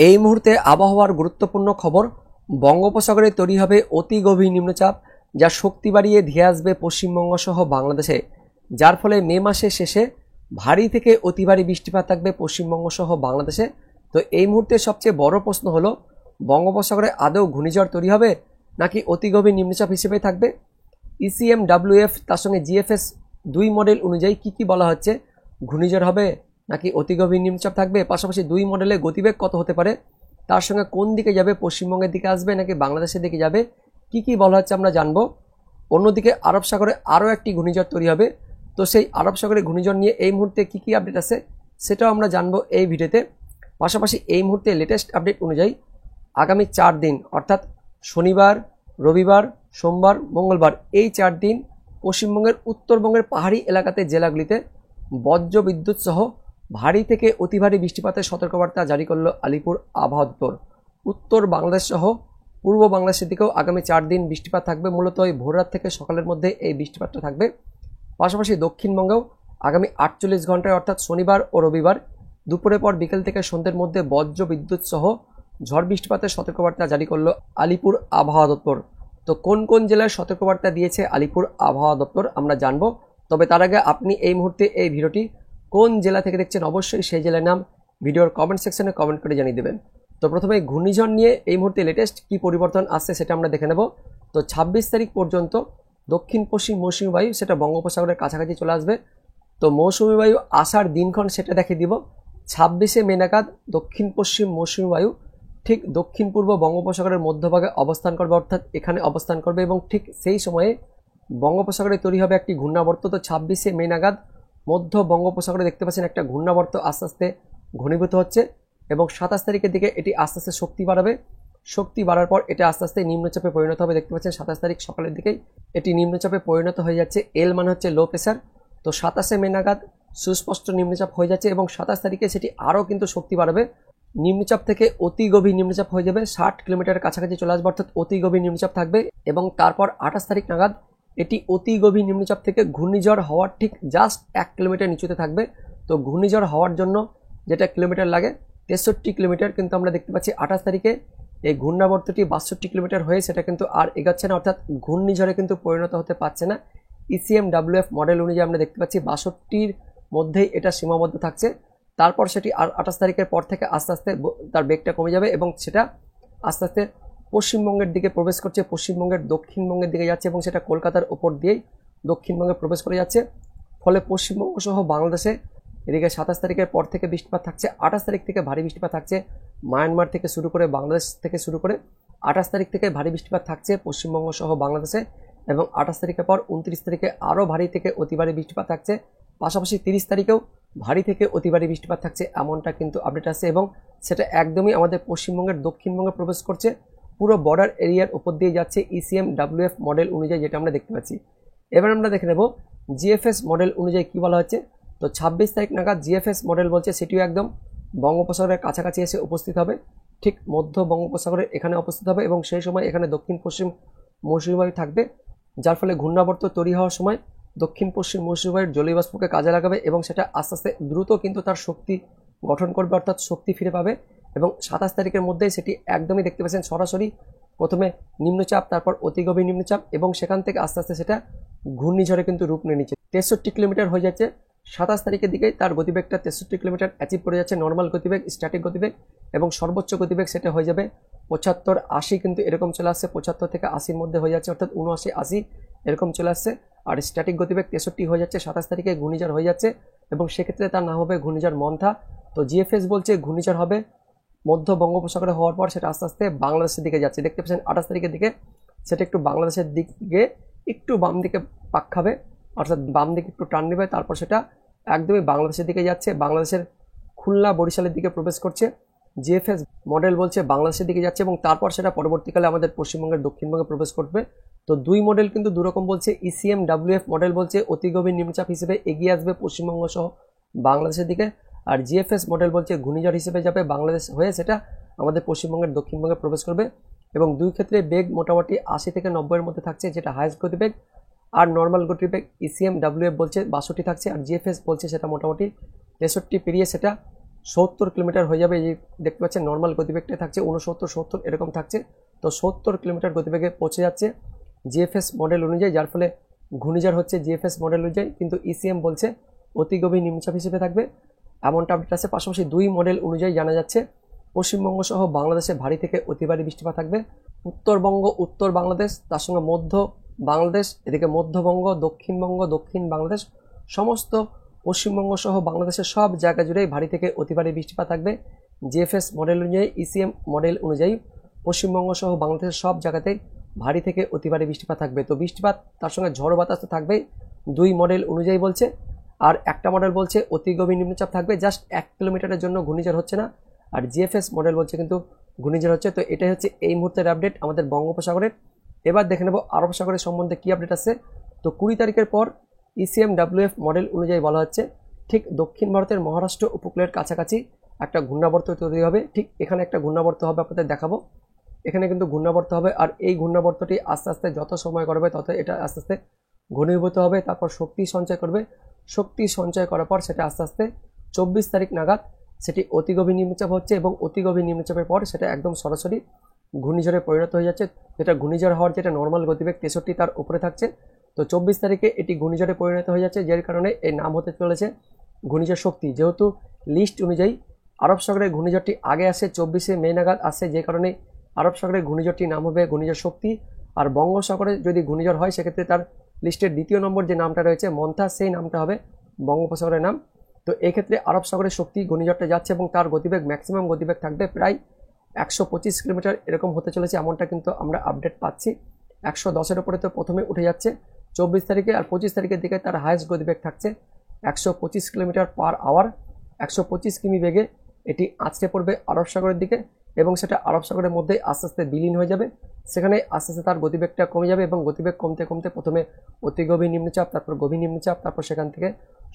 এই মুহূর্তে আবহাওয়ার গুরুত্বপূর্ণ খবর। বঙ্গোপসাগরে তৈরি হবে অতি গভীর নিম্নচাপ, যা শক্তি বাড়িয়ে ধেয়ে আসবে পশ্চিমবঙ্গ সহ বাংলাদেশে, যার ফলে মে মাসের শেষে ভারী থেকে অতি ভারী বৃষ্টিপাত থাকবে পশ্চিমবঙ্গ সহ বাংলাদেশে। তো এই মুহূর্তে সবচেয়ে বড় প্রশ্ন হলো, বঙ্গোপসাগরে আদৌ ঘূর্ণিঝড় তৈরি হবে নাকি অতি গভীর নিম্নচাপ হিসেবে থাকবে। ECMWF তার সঙ্গে GFS দুই মডেল অনুযায়ী কি বলা হচ্ছে, ঘূর্ণিঝড় হবে নাকি অতি গভীর নিম্নচাপ থাকবে, পাশাপাশি দুই মডেলে গতিবেগ কত হতে পারে, তার সঙ্গে কোন দিকে যাবে, পশ্চিমবঙ্গের দিকে আসবে নাকি বাংলাদেশের দিকে যাবে, কি বলা হচ্ছে আমরা জানবো। অন্যদিকে আরব সাগরে আরও একটি ঘূর্ণিঝড় তৈরি হবে। তো সেই আরব সাগরে ঘূর্ণিঝড় নিয়ে এই মুহূর্তে কি আপডেট আছে সেটাও আমরা জানবো এই ভিডিওতে। পাশাপাশি এই মুহূর্তে লেটেস্ট আপডেট অনুযায়ী আগামী 4 দিন অর্থাৎ শনিবার, রবিবার, সোমবার, মঙ্গলবার এই 4 দিন পশ্চিমবঙ্গের উত্তরবঙ্গের পাহাড়ি এলাকাতে জেলাগুলিতে বজ্র বিদ্যুৎ সহ ভারী থেকে অতি ভারী বৃষ্টিপাতের সতর্কবার্তা জারি করল আলিপুর আবহাওয়া দপ্তর। উত্তর বাংলাদেশ সহ পূর্ব বাংলাদেশের দিকেও আগামী 4 দিন বৃষ্টিপাত থাকবে। মূলত এই ভোররাত থেকে সকালের মধ্যে এই বৃষ্টিপাতটা থাকবে। পাশাপাশি দক্ষিণবঙ্গেও আগামী 48 ঘন্টায় অর্থাৎ শনিবার ও রবিবার দুপুরের পর বিকেল থেকে সন্ধ্যের মধ্যে বজ্র বিদ্যুৎ সহ ঝড় বৃষ্টিপাতের সতর্কবার্তা জারি করল আলিপুর আবহাওয়া দপ্তর। তো কোন কোন জেলার সতর্কবার্তা দিয়েছে আলিপুর আবহাওয়া দপ্তর আমরা জানবো। তবে তার আগে আপনি এই মুহূর্তে এই ভিডিওটি কোন জেলা থেকে দেখছেন অবশ্যই সেই জেলার নাম ভিডিওর কমেন্ট সেকশনে কমেন্ট করে জানিয়ে দেবেন। তো প্রথমে ঘূর্ণিঝড় নিয়ে এই মুহূর্তে লেটেস্ট কি পরিবর্তন আসছে সেটা আমরা দেখে নেব। তো 26 তারিখ পর্যন্ত দক্ষিণ পশ্চিম মৌসুমী বায়ু সেটা বঙ্গোপসাগরের কাছাকাছি চলে আসবে। তো মৌসুমী বায়ু আসার দিনক্ষণ সেটা দেখে দিব। 26শে মে নাগাদ দক্ষিণ পশ্চিম মৌসুমী বায়ু ঠিক দক্ষিণ পূর্ব বঙ্গোপসাগরের মধ্যভাগে অবস্থান করবে, অর্থাৎ এখানে অবস্থান করবে এবং ঠিক সেই সময়ে বঙ্গোপসাগরে তৈরি হবে একটি ঘূর্ণাবর্ত। তো 26শে মে নাগাদ মধ্য বঙ্গোপসাগরে দেখতে পাচ্ছেন একটা ঘূর্ণাবর্ত আস্তে আস্তে ঘনীভূত হচ্ছে এবং 27 তারিখের দিকে এটি আস্তে আস্তে শক্তি বাড়াবে। শক্তি বাড়ার পর এটা আস্তে আস্তে নিম্নচাপে পরিণত হবে। দেখতে পাচ্ছেন 27 তারিখ সকালের দিকেই এটি নিম্নচাপে পরিণত হয়ে যাচ্ছে। এল মানে হচ্ছে লো প্রেসার। তো 27শে মে নাগাদ সুস্পষ্ট নিম্নচাপ হয়ে যাচ্ছে এবং 27 তারিখে সেটি আরও কিন্তু শক্তি বাড়াবে। নিম্নচাপ থেকে অতি গভীর নিম্নচাপ হয়ে যাবে, 60 কিলোমিটারের কাছাকাছি চলে আসবে, অর্থাৎ অতি গভীর নিম্নচাপ থাকবে। এবং তারপর 28 তারিখ নাগাদ এটি অতি গভীর নিম্নচাপ থেকে ঘূর্ণিঝড় হওয়ার ঠিক জাস্ট 1 কিলোমিটার নিচুতে থাকবে। তো ঘূর্ণিঝড় হওয়ার জন্য যেটা কিলোমিটার লাগে 63 কিলোমিটার, কিন্তু আমরা দেখতে পাচ্ছি 28 তারিখে এই ঘূর্ণাবর্তটি 62 কিলোমিটার হয়ে সেটা কিন্তু আর এগাচ্ছে না, অর্থাৎ ঘূর্ণিঝড়ে কিন্তু পরিণত হতে পারছে না। ECMWF মডেল অনুযায়ী আমরা দেখতে পাচ্ছি 62-র মধ্যেই এটা সীমাবদ্ধ থাকছে। তারপর সেটি আর 28 তারিখের পর থেকে আস্তে আস্তে তার বেগটা কমে যাবে এবং সেটা আস্তে আস্তে পশ্চিমবঙ্গের দিকে প্রবেশ করছে, পশ্চিমবঙ্গের দক্ষিণবঙ্গের দিকে যাচ্ছে এবং সেটা কলকাতার ওপর দিয়েই দক্ষিণবঙ্গে প্রবেশ করে যাচ্ছে। ফলে পশ্চিমবঙ্গ সহ বাংলাদেশে এদিকে 27 তারিখের পর থেকে বৃষ্টিপাত থাকছে। 28 তারিখ থেকে ভারী বৃষ্টিপাত থাকছে মায়ানমার থেকে শুরু করে বাংলাদেশ থেকে শুরু করে। 28 তারিখ থেকে ভারী বৃষ্টিপাত থাকছে পশ্চিমবঙ্গ সহ বাংলাদেশে এবং 28 তারিখের পর 29 তারিখে আরও ভারী থেকে অতি ভারী বৃষ্টিপাত থাকছে। পাশাপাশি 30 তারিখেও ভারী থেকে অতি ভারী বৃষ্টিপাত থাকছে, এমনটা কিন্তু আপডেট আছে এবং সেটা একদমই আমাদের পশ্চিমবঙ্গের দক্ষিণবঙ্গে প্রবেশ করছে, পুরো বর্ডার এরিয়ার উপর দিয়ে যাচ্ছে ECMWF মডেল অনুযায়ী, যেটা আমরা দেখতে পাচ্ছি। এবার আমরা দেখে নেব GFS মডেল অনুযায়ী কি বলা হচ্ছে। তো 26 তারিখ নাগাদ GFS মডেল বলছে সেটিও একদম বঙ্গোপসাগরের কাছাকাছি এসে উপস্থিত হবে, ঠিক মধ্য বঙ্গোপসাগরের এখানে উপস্থিত হবে এবং সেই সময় এখানে দক্ষিণ পশ্চিম মৌসুমী বায়ু থাকবে, যার ফলে ঘূর্ণাবর্ত তৈরি হওয়ার সময় দক্ষিণ পশ্চিম মৌসুমী বায়ুর জলীয় বাষ্পকে কাজে লাগাবে এবং সেটা আস্তে আস্তে দ্রুত কিন্তু তার শক্তি গঠন করবে, অর্থাৎ শক্তি ফিরে পাবে। এবং 27 তারিখের মধ্যেই সেটি একদমই দেখতে পাচ্ছেন সরাসরি প্রথমে নিম্নচাপ, তারপর অতি গভীর নিম্নচাপ এবং সেখান থেকে আস্তে আস্তে সেটা ঘূর্ণিঝড়ে কিন্তু রূপ নিয়ে নিচ্ছে। 63 কিলোমিটার হয়ে যাচ্ছে 27 তারিখের দিকে, তার গতিবেগটা 63 কিলোমিটার অ্যাচিভ করে যাচ্ছে, নর্মাল গতিবেগ, স্ট্যাটিক গতিবেগ এবং সর্বোচ্চ গতিবেগ সেটা হয়ে যাবে 75-80, কিন্তু এরকম চলে আসছে 75 থেকে 80-র মধ্যে হয়ে যাচ্ছে, অর্থাৎ 79-80 এরকম চলে আসছে। আর স্ট্যাটিক গতিবেগ 63 হয়ে যাচ্ছে। 27 তারিখে ঘূর্ণিঝড় হয়ে যাচ্ছে এবং সেক্ষেত্রে তার নাম হবে ঘূর্ণিঝড় মন্থা। তো GFS বলছে ঘূর্ণিঝড় হবে মধ্য বঙ্গোপসাগরে হওয়ার পর সেটা আস্তে আস্তে বাংলাদেশের দিকে যাচ্ছে। দেখতে পাচ্ছেন 28 তারিখের দিকে সেটা একটু বাংলাদেশের দিকে একটু বাম দিকে পাক খাবে, অর্থাৎ বাম দিকে একটু টান নেবে, তারপর সেটা একদমই বাংলাদেশের দিকে যাচ্ছে, বাংলাদেশের খুলনা বরিশালের দিকে প্রবেশ করছে। GFS মডেল বলছে বাংলাদেশের দিকে যাচ্ছে এবং তারপর সেটা পরবর্তীকালে আমাদের পশ্চিমবঙ্গের দক্ষিণবঙ্গে প্রবেশ করবে। তো দুই মডেল কিন্তু দুরকম বলছে। ECMWF মডেল বলছে অতি গভীর নিম্নচাপ হিসেবে এগিয়ে আসবে পশ্চিমবঙ্গ সহ বাংলাদেশের দিকে, আর GFS মডেল বলছে ঘূর্ণিঝড় হিসেবে যাবে বাংলাদেশ হয়ে, সেটা আমাদের পশ্চিমবঙ্গের দক্ষিণবঙ্গে প্রবেশ করবে এবং দুই ক্ষেত্রে বেগ মোটামুটি 80 থেকে 90-এর মধ্যে থাকছে, যেটা হাইয়েস্ট গতিবেগ। আর নর্মাল গতিবেগ ECMWF বলছে 62 থাকছে আর GFS বলছে সেটা মোটামুটি 63 পেরিয়ে সেটা 70 কিলোমিটার হয়ে যাবে। এই যে দেখতে পাচ্ছেন নর্মাল গতিবেগটা থাকছে 69-70 এরকম থাকছে। তো 70 কিলোমিটার গতিবেগে পৌঁছে যাচ্ছে জিএফএস মডেল অনুযায়ী, যার ফলে ঘূর্ণিঝড় হচ্ছে জিএফএস মডেল অনুযায়ী, কিন্তু ইসিএম বলছে অতি গভীর নিম্নচাপ হিসেবে থাকবে, এমনটা আপডেট আছে। পাশাপাশি 2 মডেল অনুযায়ী জানা যাচ্ছে পশ্চিমবঙ্গ সহ বাংলাদেশে ভারী থেকে অতি ভারী বৃষ্টিপাত থাকবে। উত্তরবঙ্গ, উত্তর বাংলাদেশ, তার সঙ্গে মধ্য বাংলাদেশ, এদিকে মধ্যবঙ্গ, দক্ষিণবঙ্গ, দক্ষিণ বাংলাদেশ, সমস্ত পশ্চিমবঙ্গ সহ বাংলাদেশের সব জায়গা জুড়েই ভারী থেকে অতি ভারী বৃষ্টিপাত থাকবে জিএফএস মডেল অনুযায়ী। ইসিএম মডেল অনুযায়ী পশ্চিমবঙ্গ সহ বাংলাদেশের সব জায়গাতেই ভারী থেকে অতি ভারী বৃষ্টিপাত থাকবে। তো বৃষ্টিপাত তার সঙ্গে ঝড় বাতাস তো থাকবেই, 2 মডেল অনুযায়ী বলছে। আর একটা মডেল বলছে অতি গভীর নিম্নচাপ থাকবে, জাস্ট 1 কিলোমিটারের জন্য ঘূর্ণিঝড় হচ্ছে না। আর জিএফএস মডেল বলছে কিন্তু ঘূর্ণিঝড় হচ্ছে। তো এটাই হচ্ছে এই মুহূর্তের আপডেট আমাদের বঙ্গোপসাগরের। এবার দেখে নেব আরব সাগরের সম্বন্ধে কী আপডেট আছে। তো 20 তারিখের পর ইসিএম ডাব্লিউএফ মডেল অনুযায়ী বলা হচ্ছে ঠিক দক্ষিণ ভারতের মহারাষ্ট্র উপকূলের কাছাকাছি একটা ঘূর্ণাবর্ত তৈরি হবে। ঠিক এখানে একটা ঘূর্ণাবর্ত হবে, আপনাদের দেখাবো। এখানে কিন্তু ঘূর্ণাবর্ত হবে, আর এই ঘূর্ণাবর্তটি আস্তে আস্তে যত সময় করবে তত এটা আস্তে আস্তে ঘনীভূত হবে, তারপর শক্তি সঞ্চয় করবে। শক্তি সঞ্চয় করার পর সেটা আস্তে আস্তে 24 তারিখ নাগাদ সেটি অতি গভীর নিম্নচাপ হচ্ছে, এবং অতি গভীর নিম্নচাপের পর সেটা একদম সরাসরি ঘূর্ণিঝড়ে পরিণত হয়ে যাচ্ছে। যেটা ঘূর্ণিঝড় হওয়ার যেটা নর্মাল গতিবেগ 63 তার উপরে থাকছে। তো 24 তারিখে এটি ঘূর্ণিঝড়ে পরিণত হয়ে যাচ্ছে, যার কারণে এর নাম হতে চলেছে ঘূর্ণিঝড় শক্তি। যেহেতু লিস্ট অনুযায়ী আরব সাগরের ঘূর্ণিঝড়টি আগে আসে 24শে মে নাগাদ আসে, যে কারণে আরব সাগরের ঘূর্ণিঝড়টির নাম হবে ঘূর্ণিঝড় শক্তি। আর বঙ্গোপসাগরে যদি ঘূর্ণিঝড় হয় সেক্ষেত্রে তার লিস্টের 2য় নম্বর যে নামটা রয়েছে মন্থা, সেই নামটা হবে বঙ্গোপসাগরের নাম। তো এক্ষেত্রে আরব সাগরের শক্তি ঘূর্ণিঝড়টা যাচ্ছে, এবং তার গতিবেগ ম্যাক্সিমাম গতিবেগ থাকবে প্রায় 125 কিলোমিটার এরকম হতে চলেছে, এমনটা কিন্তু আমরা আপডেট পাচ্ছি। 110-এর উপরে তো প্রথমে উঠে যাচ্ছে 24 তারিখে, আর 25 তারিখের দিকে তার হাইয়েস্ট গতিবেগ থাকছে 125 কিলোমিটার পার আওয়ার। 125 কিমি বেগে এটি আছড়ে পড়বে আরব সাগরের দিকে, এবং সেটা আরব সাগরের মধ্যে আস্তে আস্তে বিলীন হয়ে যাবে। সেখানে আস্তে আস্তে তার গতিবেগটা কমে যাবে, এবং গতিবেগ কমতে কমতে প্রথমে অতি গভীর নিম্নচাপ, তারপর গভীর নিম্নচাপ, তারপর সেখান থেকে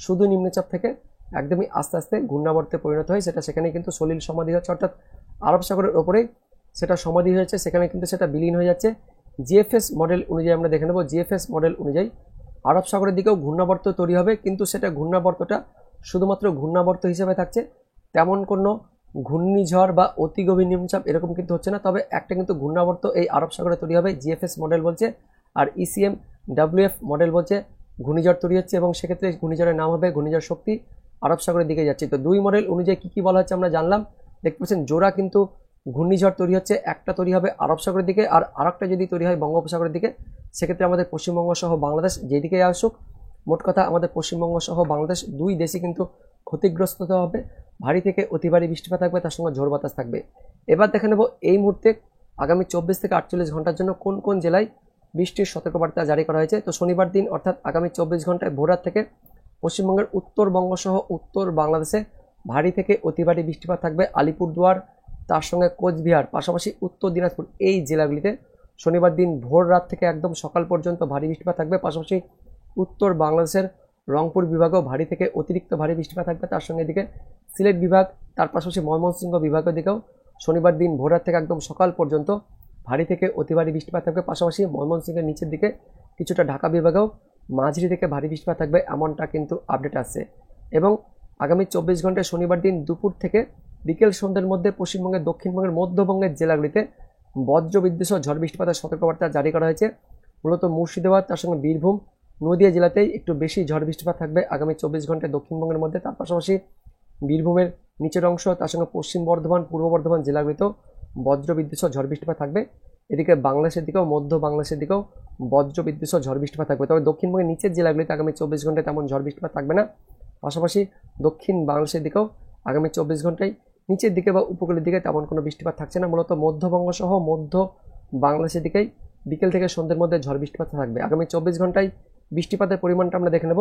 শুধু নিম্নচাপ থেকে একদমই আস্তে আস্তে ঘূর্ণাবর্তে পরিণত হয়। সেটা সেখানে কিন্তু সলিল সমাধি হচ্ছে, অর্থাৎ আরব সাগরের ওপরেই সেটা সমাধি হয়েছে, সেখানে কিন্তু সেটা বিলীন হয়ে যাচ্ছে। জিএফএস মডেল অনুযায়ী আমরা দেখে নেব। জিএফএস মডেল অনুযায়ী আরব সাগরের দিকেও ঘূর্ণাবর্ত তৈরি হবে, কিন্তু সেটা ঘূর্ণাবর্তটা শুধুমাত্র ঘূর্ণাবর্ত হিসেবে থাকছে, তেমন কোনো ঘূর্ণিঝড় বা অতি গভীর নিম্নচাপ এরকম কিন্তু হচ্ছে না। তবে একটা কিন্তু ঘূর্ণাবর্ত এই আরব সাগরে তৈরি হবে, জিএফএস মডেল বলছে। আর ইসিএম ডাব্লিউএফ মডেল বলছে ঘূর্ণিঝড় তৈরি হচ্ছে, এবং সেক্ষেত্রে ঘূর্ণিঝড়ের নাম হবে ঘূর্ণিঝড় শক্তি, আরব সাগরের দিকে যাচ্ছে। তো 2 মডেল অনুযায়ী কী কী বলা হচ্ছে আমরা জানলাম। দেখতে পাচ্ছেন জোড়া কিন্তু ঘূর্ণিঝড় তৈরি হচ্ছে, একটা তৈরি হবে আরব সাগরের দিকে, আর আরেকটা যদি তৈরি হয় বঙ্গোপসাগরের দিকে, সেক্ষেত্রে আমাদের পশ্চিমবঙ্গ সহ বাংলাদেশ যেদিকে আসুক, মোট কথা আমাদের পশ্চিমবঙ্গ সহ বাংলাদেশ 2 দেশই কিন্তু ক্ষতিগ্রস্ত হবে। ভারী থেকে অতি ভারী বৃষ্টিপাত থাকবে, তার সঙ্গে ঝড় বাতাস থাকবে। এবার দেখে নেব এই মুহূর্তে আগামী 24 থেকে 48 ঘন্টার জন্য কোন কোন জেলায় বৃষ্টির সতর্কবার্তা জারি করা হয়েছে। তো শনিবার দিন অর্থাৎ আগামী 24 ঘন্টায় ভোররাত থেকে পশ্চিমবঙ্গের উত্তরবঙ্গ সহ উত্তর বাংলাদেশে ভারী থেকে অতি ভারী বৃষ্টিপাত থাকবে। আলিপুরদুয়ার, তার সঙ্গে কোচবিহার, পাশাপাশি উত্তর দিনাজপুর, এই জেলাগুলিতে শনিবার দিন ভোর রাত থেকে একদম সকাল পর্যন্ত ভারী বৃষ্টিপাত থাকবে। পাশাপাশি উত্তর বাংলাদেশের রংপুর বিভাগেও ভারী থেকে অতিরিক্ত ভারী বৃষ্টিপাত থাকবে। তার সঙ্গে এদিকে সিলেট বিভাগ, তার পাশাপাশি ময়মনসিংহ বিভাগের দিকেও শনিবার দিন ভোর রাত থেকে একদম সকাল পর্যন্ত ভারী থেকে অতি ভারী বৃষ্টিপাত থাকবে। পাশাপাশি ময়মনসিংহের নিচের দিকে কিছুটা ঢাকা বিভাগেও মাঝারি থেকে ভারী বৃষ্টিপাত থাকবে, এমনটা কিন্তু আপডেট আসছে। এবং আগামী 24 ঘন্টায় শনিবার দিন দুপুর থেকে বিকেল সন্ধ্যের মধ্যে পশ্চিমবঙ্গের দক্ষিণবঙ্গের মধ্যবঙ্গের জেলাগুলিতে বজ্রবিদ্যুৎ সহ ঝড় বৃষ্টিপাতের সতর্কবার্তা জারি করা হয়েছে। মূলত মুর্শিদাবাদ, তার সঙ্গে বীরভূম, নদিয়া জেলাতেই একটু বেশি ঝড় বৃষ্টিপাত থাকবে আগামী 24 ঘন্টায় দক্ষিণবঙ্গের মধ্যে। তার পাশাপাশি বীরভূমের নিচের অংশ, তার সঙ্গে পশ্চিম বর্ধমান, পূর্ব বর্ধমান জেলাগুলিতেও বজ্রবিদ্যুৎ সহ ঝড় বৃষ্টিপাত থাকবে। এদিকে বাংলাদেশের দিকেও, মধ্য বাংলাদেশের দিকেও বজ্রবিদ্যুৎ সহ ঝড় বৃষ্টিপাত থাকবে। তবে দক্ষিণবঙ্গের নিচের জেলাগুলিতে আগামী 24 ঘন্টায় তেমন ঝড় বৃষ্টিপাত থাকবে না। পাশাপাশি দক্ষিণ বাংলাদেশের দিকেও আগামী 24 ঘন্টায় নিচের দিকে বা উপকূলের দিকে তেমন কোনো বৃষ্টিপাত থাকছে না। মূলত মধ্যবঙ্গ সহ মধ্য বাংলাদেশের দিকেই বিকেল থেকে সন্ধ্যের মধ্যে ঝড় বৃষ্টিপাত থাকবে। আগামী 24 ঘন্টায় বৃষ্টিপাতের পরিমাণটা আমরা দেখে নেব।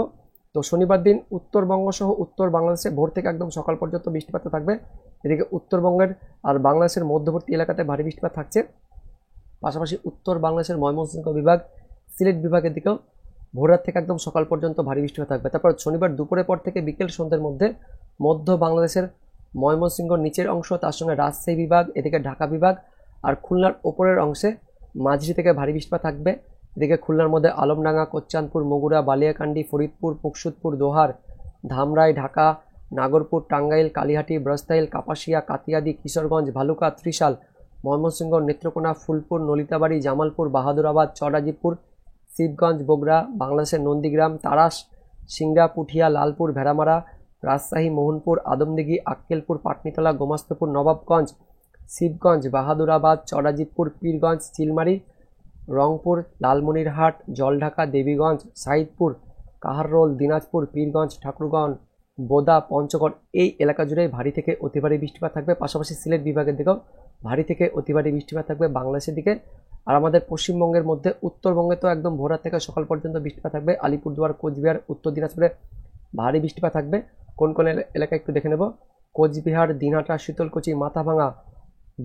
তো শনিবার দিন উত্তরবঙ্গ সহ উত্তর বাংলাদেশে ভোর থেকে একদম সকাল পর্যন্ত বৃষ্টিপাত থাকবে। এদিকে উত্তরবঙ্গের আর বাংলাদেশের মধ্যবর্তী এলাকাতে ভারী বৃষ্টিপাত থাকছে। পাশাপাশি উত্তর বাংলাদেশের ময়মনসিংহ বিভাগ, সিলেট বিভাগের দিকেও ভোররাত থেকে একদম সকাল পর্যন্ত ভারী বৃষ্টিপাত থাকবে। তারপর শনিবার দুপুরের পর থেকে বিকেল সন্ধ্যের মধ্যে মধ্য বাংলাদেশের ময়মনসিংহ নিচের অংশ, তার সঙ্গে রাজশাহী বিভাগ, এদিকে ঢাকা বিভাগ আর খুলনার ওপরের অংশে মাঝারি থেকে ভারী বৃষ্টিপাত থাকবে। এদিকে খুলনার মধ্যে আলমডাঙ্গা, কোচ্চানপুর, বগুড়া, বালিয়াকান্দি, ফরিদপুর, মুকসুদপুর, দোহার, ধামরাই, ঢাকা, নাগরপুর, টাঙ্গাইল, কালিহাটি, ব্রজতাইল, কাপাসিয়া, কাতিয়াদি, কিশোরগঞ্জ, ভালুকা, ত্রিশাল, ময়মনসিংহ, নেত্রকোনা, ফুলপুর, নলিতাবাড়ি, জামালপুর, বাহাদুরাবাদ, চরাজিপুর, শিবগঞ্জ, বগুড়া, বাংলাদেশের নন্দীগ্রাম, তারাস, সিংড়া, পুঠিয়া, লালপুর, ভেড়ামারা, রাজশাহী, মোহনপুর, আদমদিঘি, আক্কেলপুর, পাটনিতলা, গোমাস্তপুর, নবাবগঞ্জ, শিবগঞ্জ, বাহাদুরাবাদ, চরাজিতপুর, পীরগঞ্জ, চিলমারি, রংপুর, লালমনিরহাট, জলঢাকা, দেবীগঞ্জ, সাইদপুর, কাহারোল, দিনাজপুর, পীরগঞ্জ, ঠাকুরগঞ্জ, বোদা, পঞ্চগড় এই এলাকা জুড়ে ভারী থেকে অতি ভারী বৃষ্টিপাত থাকবে। পাশাপাশি সিলেট বিভাগের দিকেও ভারী থেকে অতি ভারী বৃষ্টিপাত থাকবে বাংলাদেশের দিকে। আর আমাদের পশ্চিমবঙ্গের মধ্যে উত্তরবঙ্গে তো একদম ভোর থেকে সকাল পর্যন্ত বৃষ্টিপাত থাকবে। আলিপুরদুয়ার, কোচবিহার, উত্তর দিনাজপুরে ভারী বৃষ্টিপাত থাকবে। কোন কোন এলাকায় একটু দেখে নেব। কোচবিহার, দিনহাটা, শীতলকুচি, মাথাভাঙা,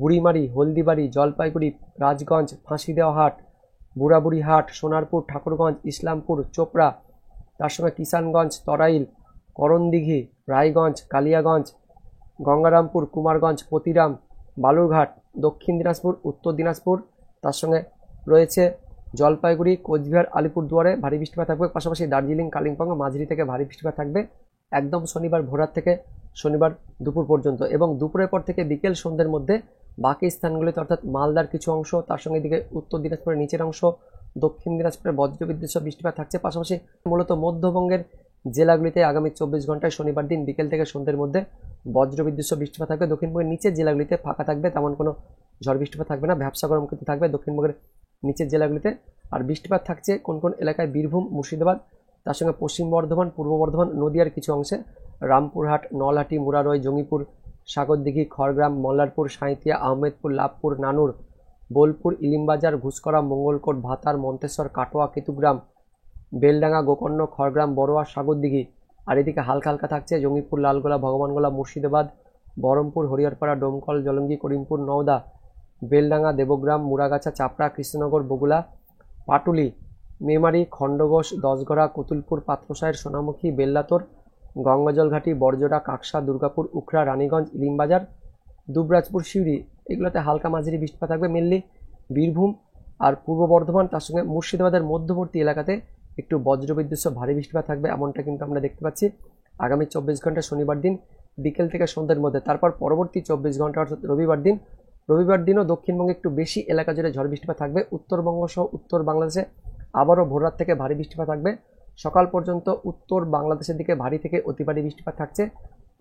বুড়িমারি, হলদিবাড়ি, জলপাইগুড়ি, রাজগঞ্জ, ফাঁসিদেওয়া, বুড়াবুড়িহাট, সোনারপুর, ঠাকুরগঞ্জ, ইসলামপুর, চোপড়া, তার সঙ্গে কিষানগঞ্জ, তরাইল, করণদিঘি, রায়গঞ্জ, কালিয়াগঞ্জ, গঙ্গারামপুর, কুমারগঞ্জ, পতিরাম, বালুরঘাট, দক্ষিণ দিনাজপুর, উত্তর দিনাজপুর, তার সঙ্গে রয়েছে জলপাইগুড়ি, কোচবিহার, আলিপুরদুয়ারে ভারী বৃষ্টিপাত থাকবে। পাশাপাশি দার্জিলিং, কালিম্পং মাঝারি থেকে ভারী বৃষ্টিপাত থাকবে একদম শনিবার ভোররাত থেকে শনিবার দুপুর পর্যন্ত। এবং দুপুরের পর থেকে বিকেল সন্ধ্যের মধ্যে বাকি স্থানগুলিতে অর্থাৎ মালদার কিছু অংশ, তার সঙ্গে দিকে উত্তর দিনাজপুরের নিচের অংশ, দক্ষিণ দিনাজপুরের বজ্রবিদ্যুৎ সহ বৃষ্টিপাত থাকছে। পাশাপাশি মূলত মধ্যবঙ্গের জেলাগুলিতে আগামী 24 ঘন্টায় শনিবার দিন বিকেল থেকে সন্ধ্যের মধ্যে বজ্রবিদ্যুৎ সহ বৃষ্টিপাত থাকবে। দক্ষিণবঙ্গের নিচের জেলাগুলিতে ফাঁকা থাকবে, তেমন কোনো ঝড় বৃষ্টিপাত থাকবে না। ভ্যাবসা গরম কিন্তু থাকবে দক্ষিণবঙ্গের নিচের জেলাগুলিতে। আর বৃষ্টিপাত থাকছে কোন কোন এলাকায়, বীরভূম, মুর্শিদাবাদ, তার সঙ্গে পশ্চিম বর্ধমান, পূর্ব বর্ধমান, নদিয়ার কিছু অংশে, রামপুরহাট, নলহাটি, মুরারই, জঙ্গিপুর, সাগরদিঘি, খড়গ্রাম, মল্লারপুর, সাঁইথিয়া, আহমেদপুর, লাভপুর, নানুর, বোলপুর, ইলিমবাজার, ঘুষকরা, মঙ্গলকোট, ভাতার, মন্তেশ্বর, কাটোয়া, কেতুগ্রাম, বেলডাঙ্গা, গোকর্ণ, খড়গ্রাম, বড়োয়া, সাগরদিঘি। আর এদিকে হালকা হালকা থাকছে জঙ্গিপুর, লালগোলা, ভগবানগোলা, মুর্শিদাবাদ, বহরমপুর, হরিহরপাড়া, ডোমকল, জলঙ্গি, করিমপুর, নওদা, বেলডাঙ্গা, দেবগ্রাম, মুরাগাছা, চাপড়া, কৃষ্ণনগর, বগুলা, পাটুলি, মেমারি, খণ্ডঘোষ, দশগড়া, কতুলপুর, পাত্রসাহের, সোনামুখী, বেল্লাতোর, গঙ্গাজলঘাটি, বরজোড়া, কাকসা, দুর্গাপুর, উখড়া, রানীগঞ্জ, ইলিমবাজার, দুবরাজপুর, সিউড়ি এগুলোতে হালকা মাঝারি বৃষ্টিপাত থাকবে। মেনলি বীরভূম আর পূর্ব বর্ধমান, তার সঙ্গে মুর্শিদাবাদের মধ্যবর্তী এলাকাতে একটু বজ্রবিদ্যুৎ সহ ভারী বৃষ্টিপাত থাকবে, এমনটা কিন্তু আমরা দেখতে পাচ্ছি আগামী 24 ঘন্টা শনিবার দিন বিকেল থেকে সন্ধ্যের মধ্যে। তারপর পরবর্তী 24 ঘন্টা অর্থাৎ রবিবার দিনও দক্ষিণবঙ্গে একটু বেশি এলাকা জুড়ে ঝড় বৃষ্টিপাত থাকবে। উত্তরবঙ্গ সহ উত্তর বাংলাদেশে আবারও ভোররাত থেকে ভারী বৃষ্টিপাত থাকবে। সকাল পর্যন্ত উত্তর বাংলাদেশের দিকে ভারী থেকে অতি ভারী বৃষ্টিপাত থাকছে,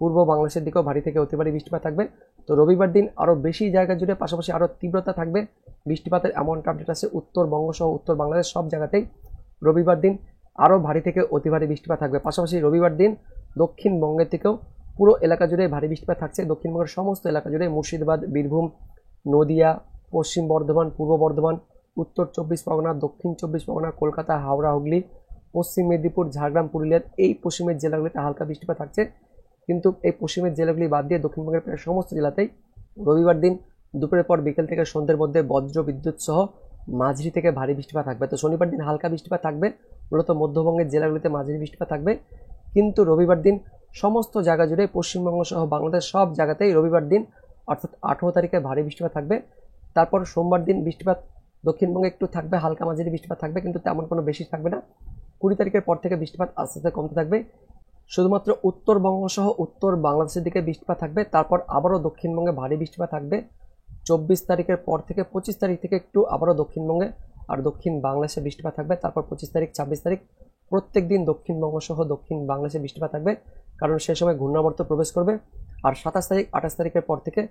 পূর্ব বাংলাদেশের দিকেও ভারী থেকে অতি ভারী বৃষ্টিপাত থাকবে। তো রবিবার দিন আরও বেশি জায়গা জুড়ে, পাশাপাশি আরও তীব্রতা থাকবে বৃষ্টিপাতের, এমনটা আপডেট আছে উত্তরবঙ্গ সহ উত্তর বাংলাদেশ সব জায়গাতেই রবিবার দিন আরও ভারী থেকে অতি ভারী বৃষ্টিপাত থাকবে। পাশাপাশি রবিবার দিন দক্ষিণবঙ্গের থেকেও পুরো এলাকা জুড়ে ভারী বৃষ্টিপাত থাকছে। দক্ষিণবঙ্গের সমস্ত এলাকা জুড়ে মুর্শিদাবাদ, বীরভূম, নদিয়া, পশ্চিম বর্ধমান, পূর্ব বর্ধমান, উত্তর 24 পরগনা, দক্ষিণ 24 পরগনা, কলকাতা, হাওড়া, হুগলি, পশ্চিম মেদিনীপুর, ঝাড়গ্রাম, পুরুলিয়ার এই পশ্চিমের জেলাগুলিতে হালকা বৃষ্টিপাত থাকছে। কিন্তু এই পশ্চিমের জেলাগুলি বাদ দিয়ে দক্ষিণবঙ্গের প্রায় সমস্ত জেলাতেই রবিবার দিন দুপুরের পর বিকেল থেকে সন্ধ্যের মধ্যে বজ্র বিদ্যুৎ সহ মাঝারি থেকে ভারী বৃষ্টিপাত থাকবে। তো শনিবার দিন হালকা বৃষ্টিপাত থাকবে, মূলত মধ্যবঙ্গের জেলাগুলিতে মাঝারি বৃষ্টিপাত থাকবে। কিন্তু রবিবার দিন সমস্ত জায়গা জুড়ে পশ্চিমবঙ্গ সহ বাংলাদেশ সব জায়গাতেই রবিবার দিন অর্থাৎ 18 তারিখে ভারী বৃষ্টিপাত থাকবে। তারপর সোমবার দিন বৃষ্টিপাত দক্ষিণবঙ্গে একটু থাকবে, হালকা মাঝারি বৃষ্টিপাত থাকবে, কিন্তু তেমন কোনো বেশি থাকবে না। 20 তারিখের পর থেকে বৃষ্টিপাত আস্তে আস্তে কমতে থাকবে। শুধুমাত্র উত্তরবঙ্গ সহ উত্তর বাংলাদেশের দিকে বৃষ্টিপাত থাকবে। তারপর আবারও দক্ষিণবঙ্গে ভারী বৃষ্টিপাত থাকবে 24 তারিখের পর থেকে। 25 তারিখ থেকে একটু আবারও দক্ষিণবঙ্গে আর দক্ষিণ বাংলাদেশে বৃষ্টিপাত থাকবে। তারপর 25 তারিখ, 26 তারিখ প্রত্যেক দিন দক্ষিণবঙ্গ সহ দক্ষিণ বাংলাদেশে বৃষ্টিপাত থাকবে, কারণ সেই সময় ঘূর্ণাবর্ত প্রবেশ করবে। আর 27 তারিখ, 28 তারিখের পর থেকে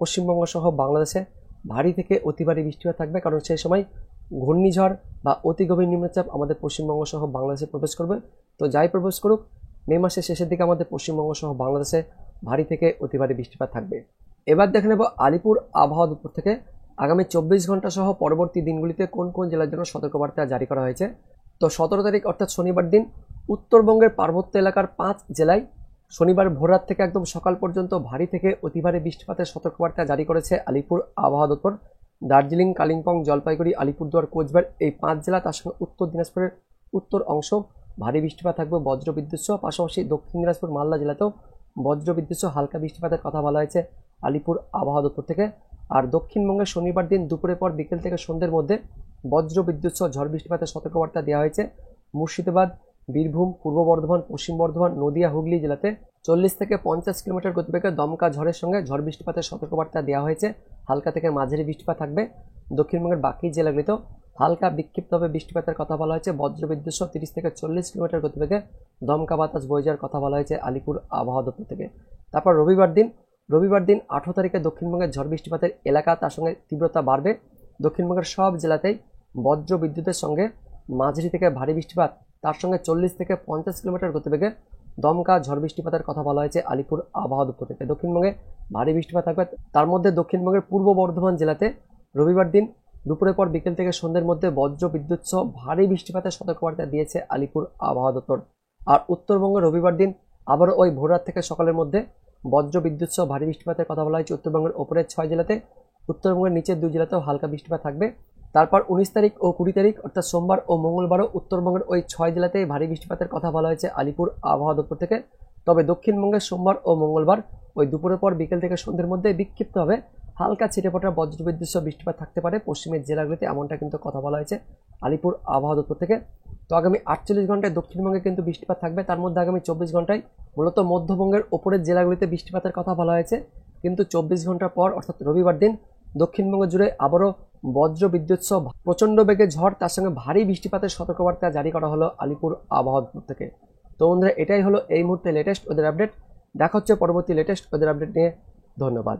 পশ্চিমবঙ্গ সহ বাংলাদেশে ভারী থেকে অতি ভারী বৃষ্টিপাত থাকবে, কারণ সেই সময় ঘূর্ণিঝড় বা অতি গভীর নিম্নচাপ আমাদের পশ্চিমবঙ্গ সহ বাংলাদেশে প্রবেশ করবে। তো যাই প্রবেশ করুক, মে মাসের শেষের দিকে আমাদের পশ্চিমবঙ্গ সহ বাংলাদেশে ভারী থেকে অতি ভারী বৃষ্টিপাত থাকবে। এবার দেখে নেব আলিপুর আবহাওয়া দপ্তর থেকে আগামী 24 ঘন্টা সহ পরবর্তী দিনগুলিতে কোন কোন জেলার জন্য সতর্কবার্তা জারি করা হয়েছে। তো 17 তারিখ অর্থাৎ শনিবার দিন উত্তরবঙ্গের পার্বত্য এলাকার 5 জেলায় শনিবার ভোররাত থেকে একদম সকাল পর্যন্ত ভারী থেকে অতি ভারী বৃষ্টিপাতের সতর্কবার্তা জারি করেছে আলিপুর আবহাওয়া দপ্তর। দার্জিলিং, কালিম্পং, জলপাইগুড়ি, আলিপুরদুয়ার, কোচবিহার এই 5 জেলা, তার সঙ্গে উত্তর দিনাজপুরের উত্তর অংশ ভারী বৃষ্টিপাত থাকবে বজ্রবিদ্যুৎ সহ। পাশাপাশি দক্ষিণ দিনাজপুর, মালদা জেলাতেও বজ্রবিদ্যুৎ সহ হালকা বৃষ্টিপাতের কথা বলা হয়েছে আলিপুর আবহাওয়া দপ্তর থেকে। আর দক্ষিণবঙ্গে শনিবার দিন দুপুরের পর বিকেল থেকে সন্ধ্যের মধ্যে বজ্রবিদ্যুৎ সহ ঝড় বৃষ্টিপাতের সতর্কবার্তা দেওয়া হয়েছে মুর্শিদাবাদ, বীরভূম, পূর্ব বর্ধমান, পশ্চিম বর্ধমান, নদিয়া, হুগলি জেলাতে 40 থেকে 50 কিলোমিটার গতিবেগে দমকা ঝড়ের সঙ্গে ঝড় বৃষ্টিপাতের সতর্কবার্তা দেওয়া হয়েছে। হালকা থেকে মাঝারি বৃষ্টিপাত থাকবে। দক্ষিণবঙ্গের বাকি জেলাগুলিতেও হালকা বিক্ষিপ্তভাবে বৃষ্টিপাতের কথা বলা হয়েছে। বজ্রবিদ্যুৎ সহ 30 থেকে 40 কিলোমিটার গতিবেগে দমকা বাতাস বয়ে যাওয়ার কথা বলা হয়েছে আলিপুর আবহাওয়া দপ্তর থেকে। তারপর রবিবার দিন 18 তারিখে দক্ষিণবঙ্গের ঝড় বৃষ্টিপাতের এলাকা তার সঙ্গে তীব্রতা বাড়বে। দক্ষিণবঙ্গের সব জেলাতেই বজ্র বিদ্যুতের সঙ্গে মাঝারি থেকে ভারী বৃষ্টিপাত, তার সঙ্গে 40 থেকে 50 কিলোমিটার গতিবেগে দমকা ঝড় বৃষ্টিপাতের কথা বলা হয়েছে আলিপুর আবহাওয়া দপ্তর থেকে। দক্ষিণবঙ্গে ভারী বৃষ্টিপাত থাকবে। তার মধ্যে দক্ষিণবঙ্গের পূর্ব বর্ধমান জেলাতে রবিবার দিন দুপুরের পর বিকেল থেকে সন্ধ্যের মধ্যে বজ্র বিদ্যুৎ সহ ভারী বৃষ্টিপাতের সতর্কবার্তা দিয়েছে আলিপুর আবহাওয়া দপ্তর। আর উত্তরবঙ্গে রবিবার দিন আবারও ওই ভোররাত থেকে সকালের মধ্যে বজ্র বিদ্যুৎ সহ ভারী বৃষ্টিপাতের কথা বলা হয়েছে উত্তরবঙ্গের ওপরের 6 জেলাতে। উত্তরবঙ্গের নিচের 2 জেলাতেও হালকা বৃষ্টিপাত থাকবে। তারপর 19 তারিখ ও 20 তারিখ অর্থাৎ সোমবার ও মঙ্গলবারও উত্তরবঙ্গের ওই 6 জেলাতেই ভারী বৃষ্টিপাতের কথা বলা হয়েছে আলিপুর আবহাওয়া দপ্তর থেকে। তবে দক্ষিণবঙ্গের সোমবার ও মঙ্গলবার ওই দুপুরের পর বিকেল থেকে সন্ধ্যের মধ্যে বিক্ষিপ্তভাবে হালকা ছিটেফোঁটা বজ্রবিদ্যুৎ সহ বৃষ্টিপাত থাকতে পারে পশ্চিমের জেলাগুলিতে, এমনটা কিন্তু কথা বলা হয়েছে আলিপুর আবহাওয়া দপ্তর থেকে। তো আগামী 48 ঘন্টায় দক্ষিণবঙ্গে কিন্তু বৃষ্টিপাত থাকবে। তার মধ্যে আগামী 24 ঘন্টায় মূলত মধ্যবঙ্গের ওপরের জেলাগুলিতে বৃষ্টিপাতের কথা বলা হয়েছে। কিন্তু 24 ঘন্টা পর অর্থাৎ রবিবার দিন দক্ষিণবঙ্গ জুড়ে আবারও বজ্র বিদ্যুৎ সহ প্রচণ্ড বেগে ঝড়, তার সঙ্গে ভারী বৃষ্টিপাতের সতর্কবার্তা জারি করা হলো আলিপুর আবহাওয়া দপ্তর থেকে। তো বন্ধুরা, এটাই হলো এই মুহূর্তে লেটেস্ট ওয়েদার আপডেট। দেখা হচ্ছে পরবর্তী লেটেস্ট ওয়েদার আপডেট নিয়ে। ধন্যবাদ।